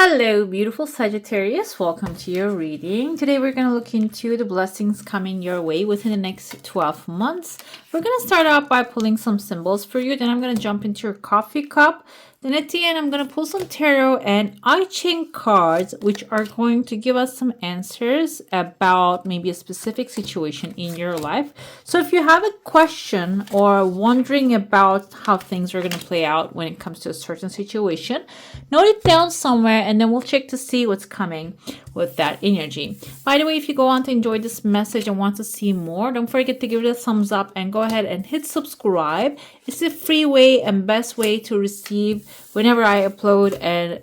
Hello, beautiful Sagittarius. Welcome to your reading. Today we're going to look into the blessings coming your way within the next 12 months. We're going to start out by pulling some symbols for you. Then I'm going to jump into your coffee cup. Then at the end, I'm going to pull some tarot and I Ching cards, which are going to give us some answers about maybe a specific situation in your life. So if you have a question or wondering about how things are going to play out when it comes to a certain situation, note it down somewhere and then we'll check to see what's coming with that energy. By the way, if you go on to enjoy this message and want to see more, don't forget to give it a thumbs up and go ahead and hit subscribe. It's a free way and best way to receive whenever I upload, and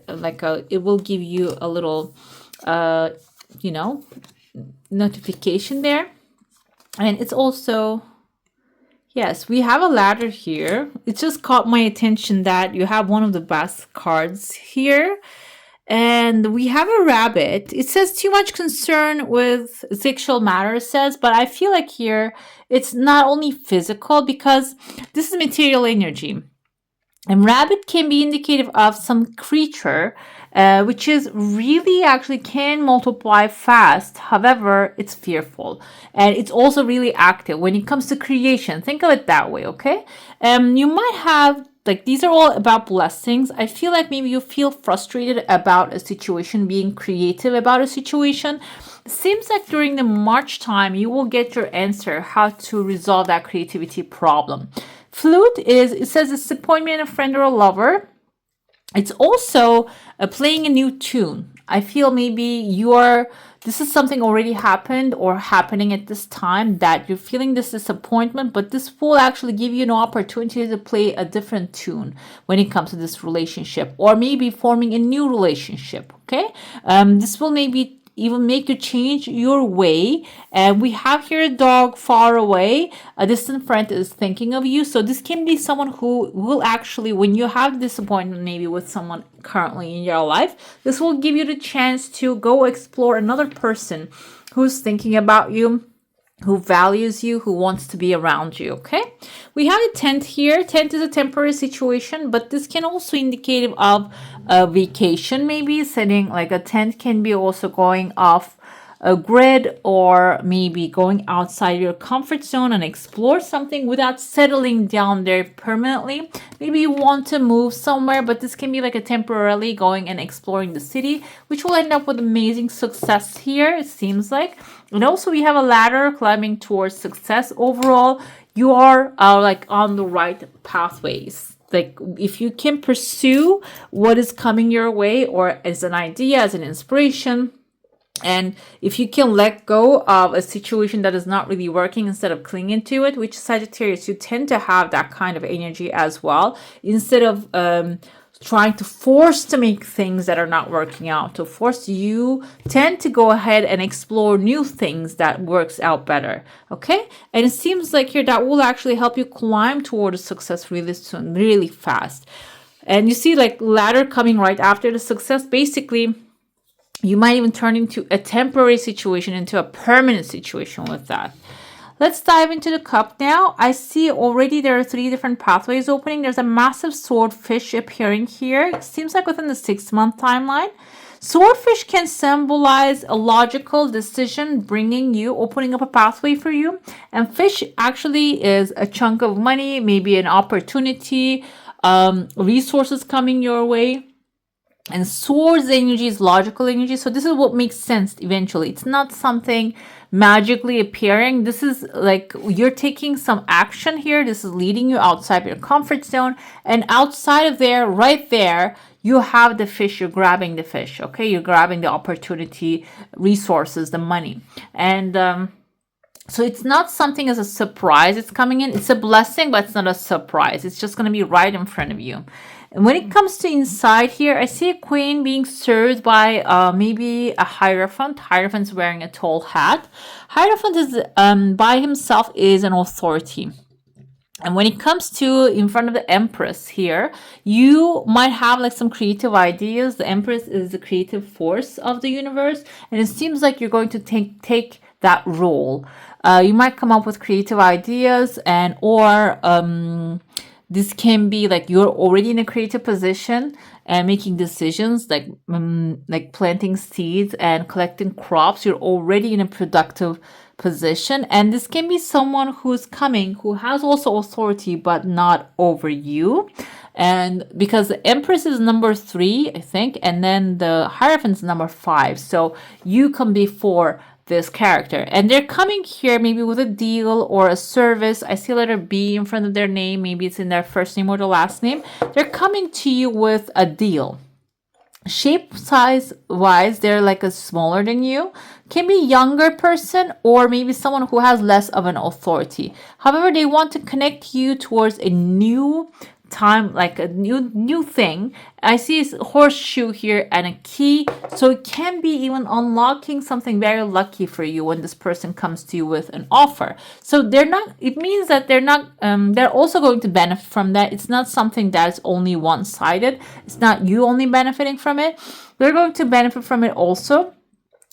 it will give you a little notification there. And it's also, yes, we have a ladder here. It just caught my attention that you have one of the best cards here. And we have a rabbit. It says too much concern with sexual matters, says, but I feel like here it's not only physical because this is material energy. And rabbit can be indicative of some creature, which is really actually can multiply fast. However, it's fearful. And it's also really active when it comes to creation. Think of it that way, okay? You might have, these are all about blessings. I feel like maybe you feel frustrated about a situation, being creative about a situation. It seems like during the March time, you will get your answer how to resolve that creativity problem. Flute it says disappointment, a friend or a lover. It's also playing a new tune. I feel maybe this is something already happened or happening at this time that you're feeling this disappointment, but this will actually give you an opportunity to play a different tune when it comes to this relationship, or maybe forming a new relationship, okay? This will maybe even make you change your way. And we have here a dog far away. A distant friend is thinking of you. So this can be someone who will actually, when you have disappointment maybe with someone currently in your life, this will give you the chance to go explore another person who's thinking about you, who values you, who wants to be around you, okay? We have a tent here. Tent is a temporary situation, but this can also indicate of a vacation, maybe setting like a tent can be also going off a grid, or maybe going outside your comfort zone and explore something without settling down there permanently. Maybe you want to move somewhere, but this can be like a temporarily going and exploring the city, which will end up with amazing success here, it seems like. And also we have a ladder climbing towards success. Overall, you are on the right pathways. Like if you can pursue what is coming your way, or as an idea, as an inspiration, and if you can let go of a situation that is not really working instead of clinging to it, which Sagittarius, you tend to have that kind of energy as well. Instead of trying to force to make things that are not working out, to force, you tend to go ahead and explore new things that works out better, okay? And it seems like here that will actually help you climb towards success really soon, really fast. And you see like ladder coming right after the success. Basically, you might even turn into a temporary situation into a permanent situation with that. Let's dive into the cup now. I see already there are 3 different pathways opening. There's a massive swordfish appearing here. It seems like within the 6-month timeline. Swordfish can symbolize a logical decision, opening up a pathway for you. And fish actually is a chunk of money, maybe an opportunity, resources coming your way. And swords energy is logical energy. So this is what makes sense eventually. It's not something magically appearing. This is like you're taking some action here. This is leading you outside your comfort zone. And outside of there, right there, you have the fish. You're grabbing the fish, okay? You're grabbing the opportunity, resources, the money. And so it's not something as a surprise. It's coming in. It's a blessing, but it's not a surprise. It's just going to be right in front of you. And when it comes to inside here, I see a queen being served by maybe a Hierophant. Hierophant's wearing a tall hat. Hierophant is by himself is an authority. And when it comes to in front of the Empress here, you might have like some creative ideas. The Empress is the creative force of the universe. And it seems like you're going to take that role. You might come up with creative ideas and or This can be like you're already in a creative position and making decisions, like planting seeds and collecting crops. You're already in a productive position, and this can be someone who's coming who has also authority but not over you. And because the Empress is number 3, I think, and then the Hierophant's number 5, so you come before this character, and they're coming here maybe with a deal or a service. I see letter B in front of their name. Maybe it's in their first name or the last name. They're coming to you with a deal. Shape size wise, they're like a smaller than you. Can be younger person or maybe someone who has less of an authority. However, they want to connect you towards a new time, like a new thing. I see a horseshoe here and a key, so it can be even unlocking something very lucky for you when this person comes to you with an offer. So it means that they're also going to benefit from that. It's not something that's only one-sided. It's not you only benefiting from it. They're going to benefit from it also,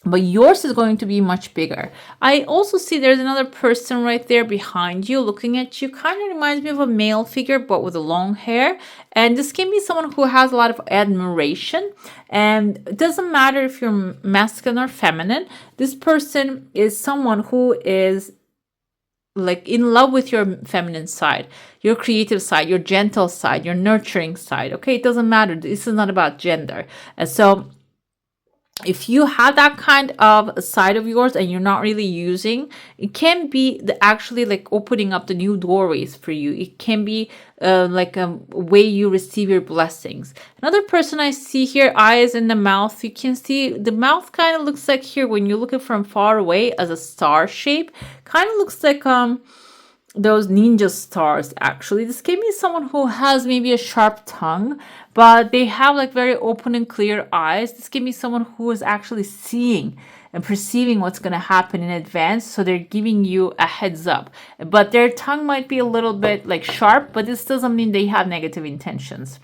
but yours is going to be much bigger. I also see there's another person right there behind you looking at you. Kind of reminds me of a male figure, but with a long hair. And this can be someone who has a lot of admiration. And it doesn't matter if you're masculine or feminine. This person is someone who is like in love with your feminine side, your creative side, your gentle side, your nurturing side. Okay, it doesn't matter. This is not about gender. And so if you have that kind of side of yours and you're not really using, it can be actually like opening up the new doorways for you. It can be like a way you receive your blessings. Another person I see here, eyes in the mouth. You can see the mouth kind of looks like here when you look at it from far away as a star shape. Kind of looks like those ninja stars. Actually, this can be someone who has maybe a sharp tongue, but they have like very open and clear eyes. This can be someone who is actually seeing and perceiving what's going to happen in advance, so they're giving you a heads up. But their tongue might be a little bit like sharp, but this doesn't mean they have negative intentions.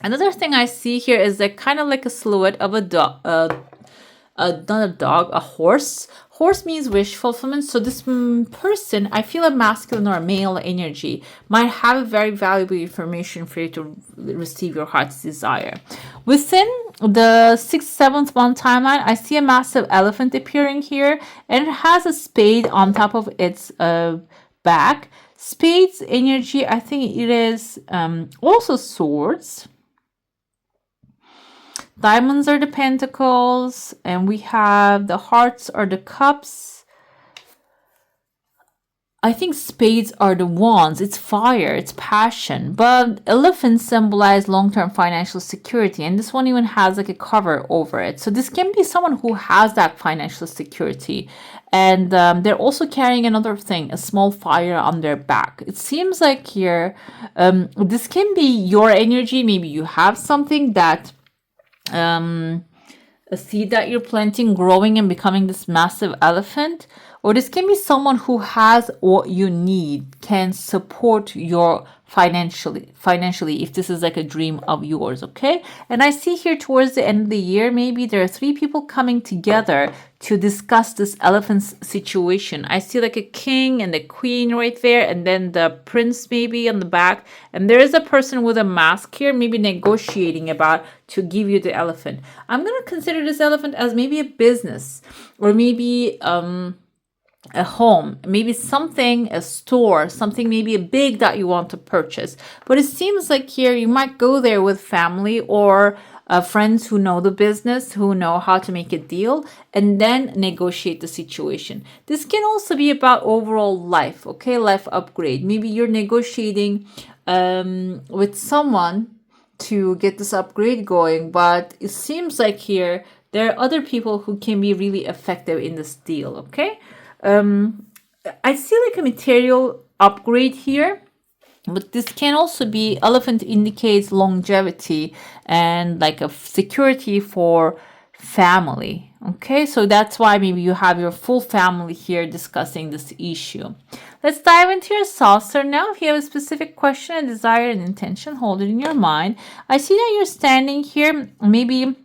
Another thing I see here is that kind of like a silhouette of a dog, not a dog, a horse. Horse means wish fulfillment. So this person, I feel a masculine or a male energy, might have very valuable information for you to receive your heart's desire. Within the 6th, 7th month timeline, I see a massive elephant appearing here, and it has a spade on top of its back. Spade's energy, I think it is also swords. Diamonds are the pentacles, and we have the hearts are the cups. I think spades are the wands. It's fire, it's passion. But elephants symbolize long-term financial security, and this one even has like a cover over it. So this can be someone who has that financial security. And they're also carrying another thing, a small fire on their back. It seems like here, this can be your energy. Maybe you have something that a seed that you're planting, growing and becoming this massive elephant, or this can be someone who has what you need, can support your financially if this is like a dream of yours. Okay, and I see here towards the end of the year, maybe there are 3 people coming together to discuss this elephant's situation. I see like a king and a queen right there, and then the prince maybe on the back, and there is a person with a mask here, maybe negotiating about to give you the elephant. I'm gonna consider this elephant as maybe a business, or maybe a home, maybe something, a store, something maybe a big that you want to purchase. But it seems like here you might go there with family or friends who know the business, who know how to make a deal, and then negotiate the situation. This can also be about overall life, okay, life upgrade. Maybe you're negotiating with someone to get this upgrade going, but it seems like here there are other people who can be really effective in this deal, okay? I see like a material upgrade here, but this can also be, elephant indicates longevity and like a security for family. Okay, so that's why maybe you have your full family here discussing this issue. Let's dive into your saucer now. If you have a specific question, a desire, an intention, hold it in your mind. I see that you're standing here maybe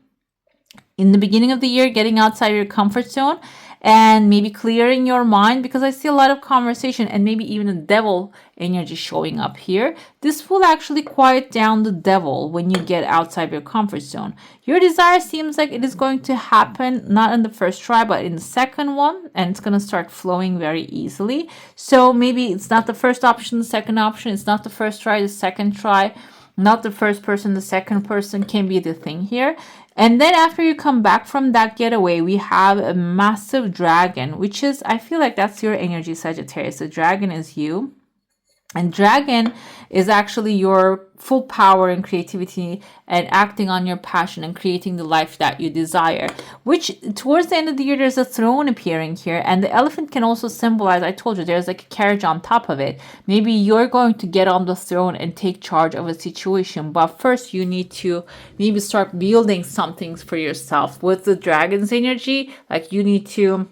in the beginning of the year, getting outside your comfort zone. and maybe clearing your mind, because I see a lot of conversation and maybe even a devil energy showing up here. This will actually quiet down the devil when you get outside your comfort zone. Your desire seems like it is going to happen not in the first try, but in the second one, and it's going to start flowing very easily. So maybe it's not the first option, the second option. It's not the first try, the second try. Not the first person, the second person can be the thing here. And then after you come back from that getaway, we have a massive dragon, which is, I feel like that's your energy, Sagittarius. The dragon is you. And dragon is actually your full power and creativity and acting on your passion and creating the life that you desire, which towards the end of the year, there's a throne appearing here. And the elephant can also symbolize, I told you, there's like a carriage on top of it. Maybe you're going to get on the throne and take charge of a situation. But first, you need to maybe start building some things for yourself. With the dragon's energy, like you need to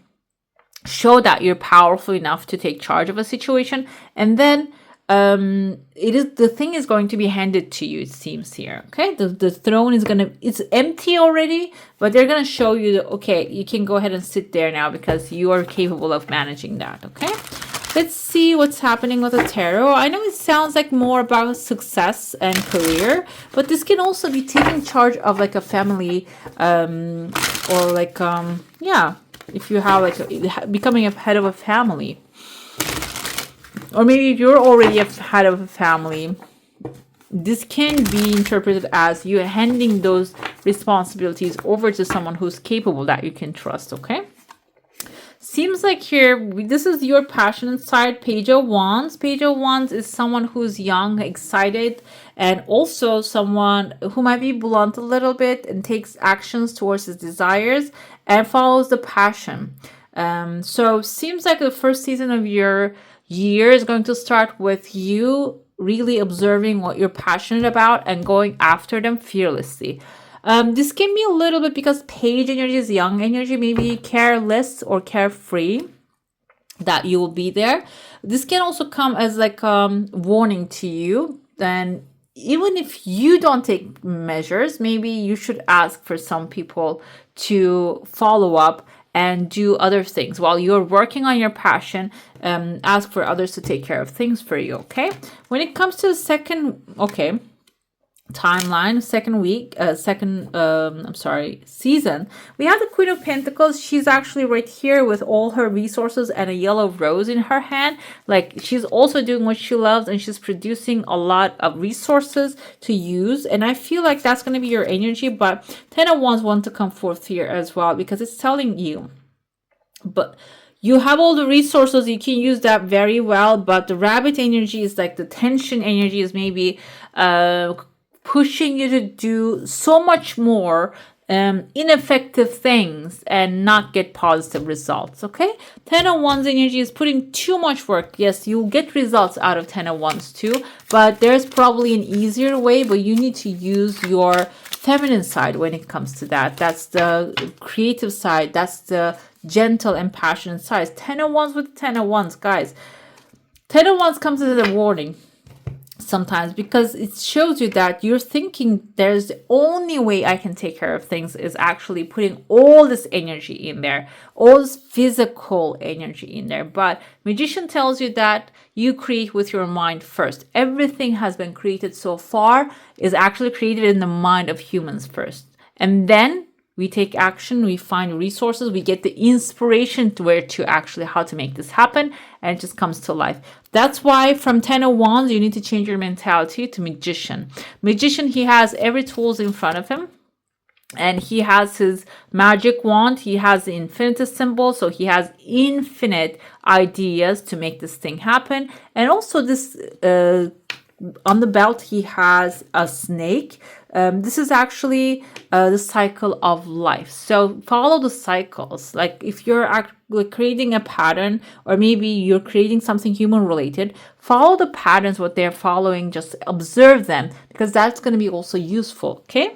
show that you're powerful enough to take charge of a situation. And then the thing is going to be handed to you, it seems here. Okay, the throne is it's empty already, but they're gonna show you that, okay, you can go ahead and sit there now because you are capable of managing that. Okay, let's see what's happening with the tarot. I know it sounds like more about success and career, but this can also be taking charge of like a family, or like yeah, if you have like becoming a head of a family. Or maybe if you're already a head of a family, this can be interpreted as you handing those responsibilities over to someone who's capable, that you can trust, okay? Seems like here, this is your passionate side, Page of Wands. Page of Wands is someone who's young, excited, and also someone who might be blunt a little bit and takes actions towards his desires and follows the passion. So seems like the first season of your year is going to start with you really observing what you're passionate about and going after them fearlessly. This can be a little bit because page energy is young energy, maybe careless or carefree, that you will be there. This can also come as like warning to you. Then even if you don't take measures, maybe you should ask for some people to follow up and do other things while you're working on your passion. Ask for others to take care of things for you. Okay, when it comes to the second timeline, season, we have the Queen of Pentacles. She's actually right here with all her resources and a yellow rose in her hand. Like, she's also doing what she loves and she's producing a lot of resources to use, and I feel like that's going to be your energy. But 10 of Wands want to come forth here as well, because it's telling you, but you have all the resources, you can use that very well, but the rabbit energy is like the tension energy is maybe pushing you to do so much more ineffective things and not get positive results. Okay, 10 of Wands energy is putting too much work. Yes, you'll get results out of 10 of Wands too, but there's probably an easier way, but you need to use your feminine side when it comes to that. That's the creative side, that's the gentle and passionate side. 10 of Wands with 10 of Wands, guys. 10 of Wands comes as a warning sometimes, because it shows you that you're thinking there's the only way I can take care of things is actually putting all this energy in there, all this physical energy in there. But Magician tells you that you create with your mind first. Everything has been created so far is actually created in the mind of humans first, and then we take action, we find resources, we get the inspiration to where to actually how to make this happen, and it just comes to life. That's why from 10 of Wands, you need to change your mentality to Magician. Magician, he has every tools in front of him, and he has his magic wand, he has the infinity symbol, so he has infinite ideas to make this thing happen. And also this on the belt, he has a snake. This is actually the cycle of life. So follow the cycles. Like if you're creating a pattern, or maybe you're creating something human related, follow the patterns, what they're following, just observe them, because that's going to be also useful. Okay.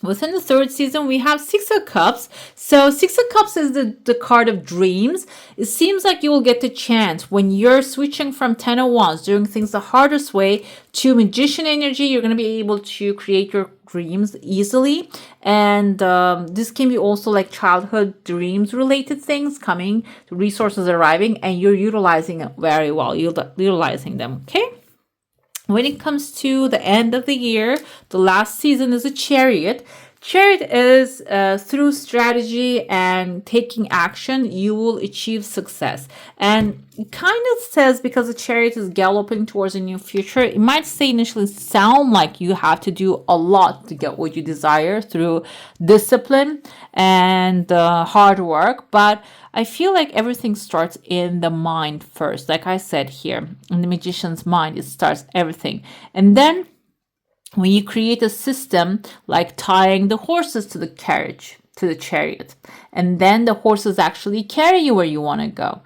Within the third season, we have Six of Cups. So Six of Cups is the card of dreams. It seems like you will get the chance when you're switching from Ten of Wands, doing things the hardest way, to Magician energy. You're going to be able to create your dreams easily. And this can be also like childhood dreams related things coming, resources arriving, and you're utilizing it very well. You're utilizing them, okay? When it comes to the end of the year, the last season is a Chariot. Chariot is through strategy and taking action, you will achieve success. And it kind of says, because the Chariot is galloping towards a new future, it might say initially sound like you have to do a lot to get what you desire through discipline and hard work. But I feel like everything starts in the mind first. Like I said here, in the Magician's mind, it starts everything. And then when you create a system like tying the horses to the carriage, to the chariot, and then the horses actually carry you where you want to go.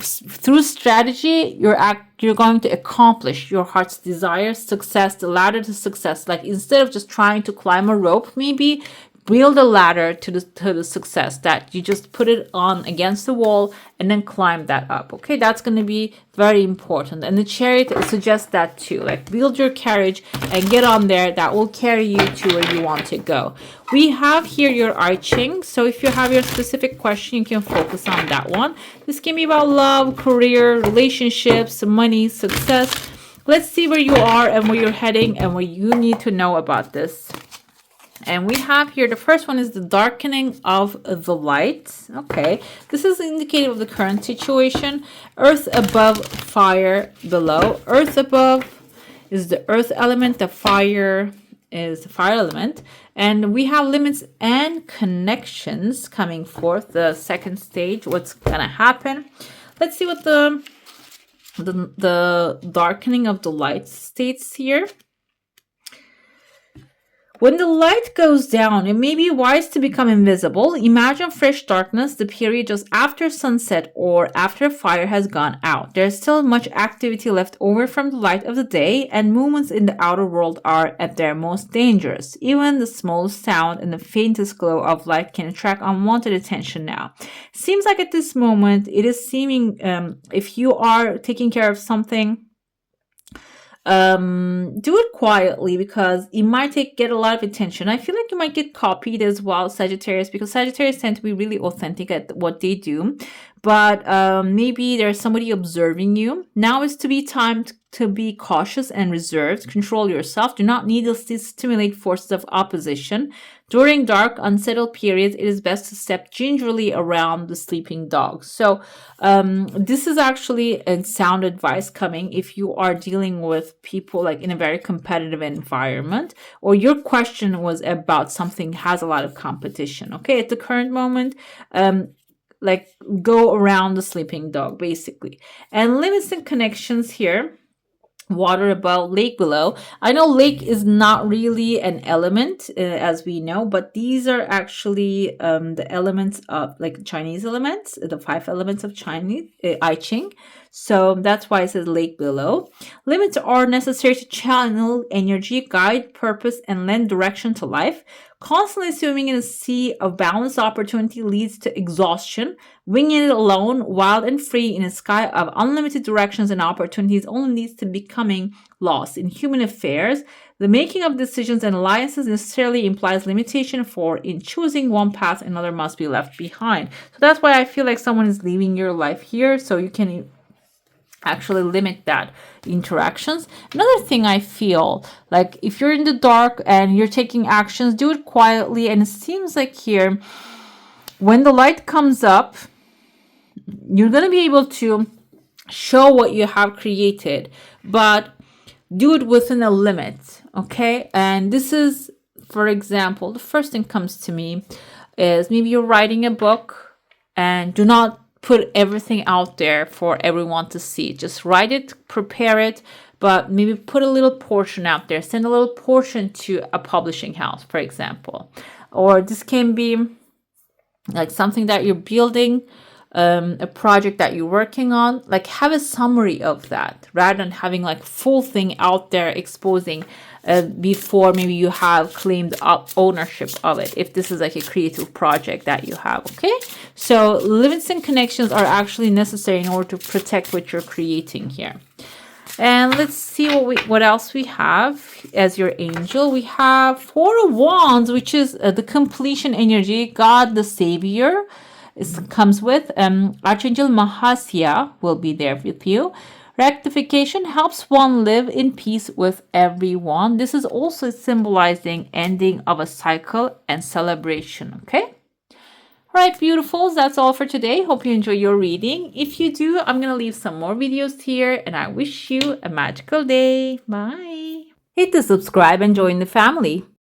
Through strategy, you're going to accomplish your heart's desire, success, the ladder to success. Like instead of just trying to climb a rope, maybe build a ladder to the success, that you just put it on against the wall and then climb that up. Okay, that's going to be very important. And the Chariot suggests that too, like build your carriage and get on there. That will carry you to where you want to go. We have here your I Ching. So if you have your specific question, you can focus on that one. This can be about love, career, relationships, money, success. Let's see where you are and where you're heading and what you need to know about this. And we have here, the first one is the darkening of the light. Okay, this is indicative of the current situation. Earth above, fire below. Earth above is the earth element. The fire is the fire element. And we have limits and connections coming forth. The second stage, what's going to happen. Let's see what the darkening of the light states here. When the light goes down, it may be wise to become invisible. Imagine fresh darkness, the period just after sunset or after a fire has gone out. There's still much activity left over from the light of the day, and movements in the outer world are at their most dangerous. Even the smallest sound and the faintest glow of light can attract unwanted attention now. Seems like at this moment, it is seeming, if you are taking care of something, do it quietly, because it might get a lot of attention. I feel like you might get copied as well, Sagittarius, because Sagittarius tend to be really authentic at what they do. But maybe there's somebody observing you. Now is to be time to be cautious and reserved. Control yourself. Do not needlessly stimulate forces of opposition. During dark, unsettled periods, it is best to step gingerly around the sleeping dog. So this is actually a sound advice coming if you are dealing with people like in a very competitive environment, or your question was about something has a lot of competition. Okay, at the current moment, like go around the sleeping dog basically. And limits and connections here. Water above, lake below. I know lake is not really an element as we know, but these are actually the elements of like Chinese elements, the 5 elements of Chinese I Ching. So that's why it says lake below. Limits are necessary to channel energy, guide purpose, and lend direction to life. Constantly swimming in a sea of boundless opportunity leads to exhaustion. Winging it alone, wild and free in a sky of unlimited directions and opportunities only leads to becoming lost. In human affairs, the making of decisions and alliances necessarily implies limitation, for in choosing one path, another must be left behind. So that's why I feel like someone is leaving your life here, so you can actually limit that interactions. Another thing I feel like, if you're in the dark and you're taking actions, do it quietly. And it seems like here, when the light comes up, you're going to be able to show what you have created, but do it within a limit. Okay. And this is, for example, the first thing comes to me is maybe you're writing a book, and do not put everything out there for everyone to see. Just write it, prepare it, but maybe put a little portion out there. Send a little portion to a publishing house, for example. Or this can be like something that you're building, a project that you're working on. Like have a summary of that rather than having like full thing out there exposing before maybe you have claimed ownership of it, if this is like a creative project that you have. Okay, so Livingston connections are actually necessary in order to protect what you're creating here. And let's see what else we have as your angel. We have Four of Wands, which is the completion energy. God the Savior comes with. Archangel Mahasya will be there with you. Rectification helps one live in peace with everyone. This is also symbolizing ending of a cycle and celebration. Okay. All right, beautifuls, that's all for today. Hope you enjoy your reading. If you do, I'm going to leave some more videos here, and I wish you a magical day. Bye. Hit the subscribe and join the family.